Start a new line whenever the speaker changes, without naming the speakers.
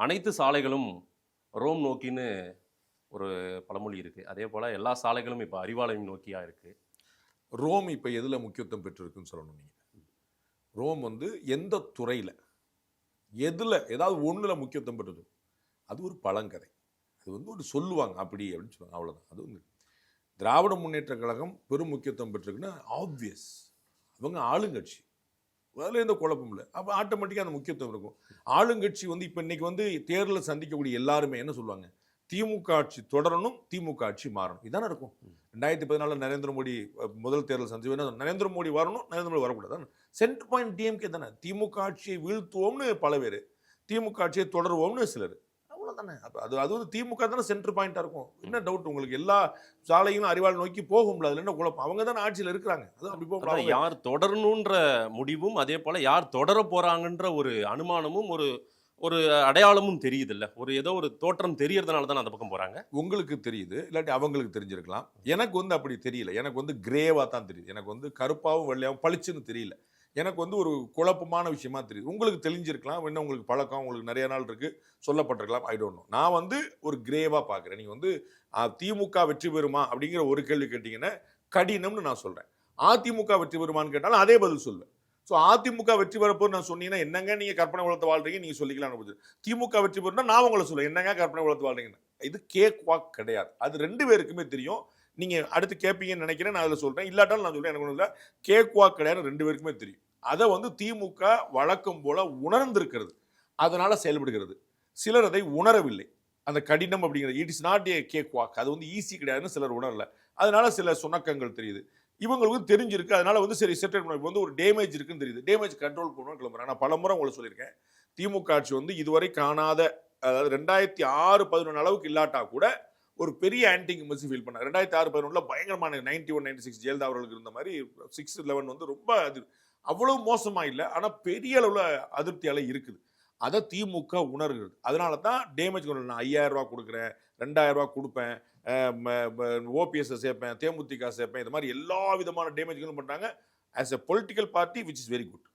அனைத்து சாலைகளும் ரோம் நோக்கின்னு ஒரு பழமொழி இருக்கு. அதே போல எல்லா சாலைகளும் இப்ப அறிவாலயம் நோக்கியா இருக்கு.
ரோம் இப்போ எதில் முக்கியத்துவம் பெற்றிருக்குன்னு சொல்லணும். நீங்கள் ரோம் வந்து எந்த துறையில் எதில் ஏதாவது ஒன்றில் முக்கியத்துவம் பெற்றது, அது ஒரு பழங்கதை. அது வந்து ஒரு சொல்லுவாங்க அப்படி அப்படின்னு சொல்லுவாங்க, அவ்வளோதான். அது வந்து திராவிட முன்னேற்ற கழகம் பெரும் முக்கியத்துவம் பெற்றிருக்குன்னா ஆப்வியஸ், அவங்க ஆளுங்கட்சி, அதில் எந்த குழப்பம் இல்லை. அப்போ ஆட்டோமேட்டிக்காக அந்த முக்கியத்துவம் இருக்கும். ஆளுங்கட்சி வந்து இப்போ இன்னைக்கு வந்து தேர்தலில் சந்திக்கக்கூடிய எல்லாருமே என்ன சொல்லுவாங்க, திமுக ஆட்சி தொடரணும், திமுக ஆட்சி மாறணும், இதானே இருக்கும். 2014 நரேந்திர மோடி முதல் தேர்தல் சந்திச்சு நரேந்திர மோடி வரணும், நரேந்திர மோடி வரக்கூடாது. சென்டர் பாயிண்ட் டிஎம்கே தானே. திமுக ஆட்சியை வீழ்த்துவோம்னு பல பேர், திமுக ஆட்சியை தொடருவோம்னு சிலர், அவ்வளோதானே. அப்போ அது வந்து திமுக தானே சென்டர் பாயிண்டாக இருக்கும். என்ன டவுட் உங்களுக்கு? எல்லா சாலையும் அறிவாள் நோக்கி போகும்ல, அதில் என்ன குழப்பம்? அவங்க தானே ஆட்சியில் இருக்கிறாங்க. அது அப்படி போக
யார் தொடரணுன்ற முடிவும் அதே போல யார் தொடர போறாங்கன்ற ஒரு அனுமானமும் ஒரு ஒரு அடையாளமும் தெரியுது இல்ல. ஒரு ஏதோ ஒரு தோற்றம் தெரியறதுனால தான் அந்த பக்கம் போறாங்க.
உங்களுக்கு தெரியுது, இல்லாட்டி அவங்களுக்கு தெரிஞ்சிருக்கலாம். எனக்கு வந்து அப்படி தெரியல. எனக்கு வந்து கிரேவா தான் தெரியுது. எனக்கு வந்து கருப்பாவும் வெள்ளையாவும் பளிச்சுன்னு தெரியல. எனக்கு வந்து ஒரு குழப்பமான விஷயமா தெரியுது. உங்களுக்கு தெரிஞ்சிருக்கலாம், இன்னும் உங்களுக்கு பழக்கம், உங்களுக்கு நிறைய நாள் இருக்கு, சொல்லப்பட்டிருக்கலாம், ஐ டோன்ட் நோ. நான் வந்து ஒரு கிரேவா பார்க்குறேன். நீங்கள் வந்து திமுக வெற்றி பெறுமா அப்படிங்கிற ஒரு கேள்வி கேட்டீங்கன்னா கடினம்னு நான் சொல்கிறேன். அதிமுக வெற்றி பெறுமான்னு கேட்டாலும் அதே பதில் சொல்வேன். ஸோ அதிமுக வெற்றி பெறப்போ நான் சொன்னீங்கன்னா என்னங்க நீங்கள் கற்பனை உலகத்தை வாழ்றீங்க, நீங்கள் சொல்லிக்கலாம். திமுக வெற்றி பெறுனா நான் உங்களை சொல்லுவேன், என்னங்க கற்பனை உலகத்தை வாழ்றீங்கன்னு. இது கேக் வாக் கிடையாது. அது ரெண்டு பேருக்குமே தெரியும். நீங்கள் அடுத்து கேட்பீங்கன்னு நினைக்கிறேன், நான் அதில் சொல்கிறேன். இல்லாட்டாலும் நான் சொல்கிறேன், எனக்கு ஒன்றும் இல்லை, கேக் வாக் கிடையாது, ரெண்டு பேருக்குமே தெரியும். அதை வந்து திமுக வழக்கம் போல உணர்ந்திருக்கிறது, அதனால செயல்படுகிறது. சிலர் அதை உணரவில்லை. அந்த கடினம் அப்படிங்கிறது it is not a cake walk, அது வந்து ஈஸி கிடையாதுன்னு சிலர் உணரல. அதனால சில சுணக்கங்கள் தெரியுது. இவங்களுக்கு தெரிஞ்சிருக்கு, அதனால வந்து சரி செட்டில் பண்ண வந்து ஒரு டேமேஜ் இருக்குன்னு தெரியுது. டேமேஜ் கண்ட்ரோல் பண்ணணும் கிளம்புறேன். நான் பல முறை உங்களுக்கு சொல்லியிருக்கேன், திமுக ஆட்சி வந்து இதுவரை காணாத, அதாவது 2006-11 அளவுக்கு இல்லாட்டா கூட ஒரு பெரிய ஆன்டி இன்கம்பன்சி ஃபீல் பண்ணாங்க. 2006-11 பயங்கரமான 91-96 ஜெயலலிதா அவர்களுக்கு இருந்த மாதிரி 6-11 வந்து ரொம்ப அது அவ்வளவு மோசமா இல்லை, ஆனால் பெரிய அளவில் அதிருப்தி அலை இருக்குது. அதை திமுக உணர்கிறது. அதனால தான் டேமேஜ் கொண்டு நான் 5000 ரூபா கொடுக்குறேன், 2000 ரூபா கொடுப்பேன், ஓபிஎஸ் சேர்ப்பேன், தேமுதிக சேர்ப்பேன், இது மாதிரி எல்லா விதமான டேமேஜ்களும் பண்ணுறாங்க. As a political party which is very good.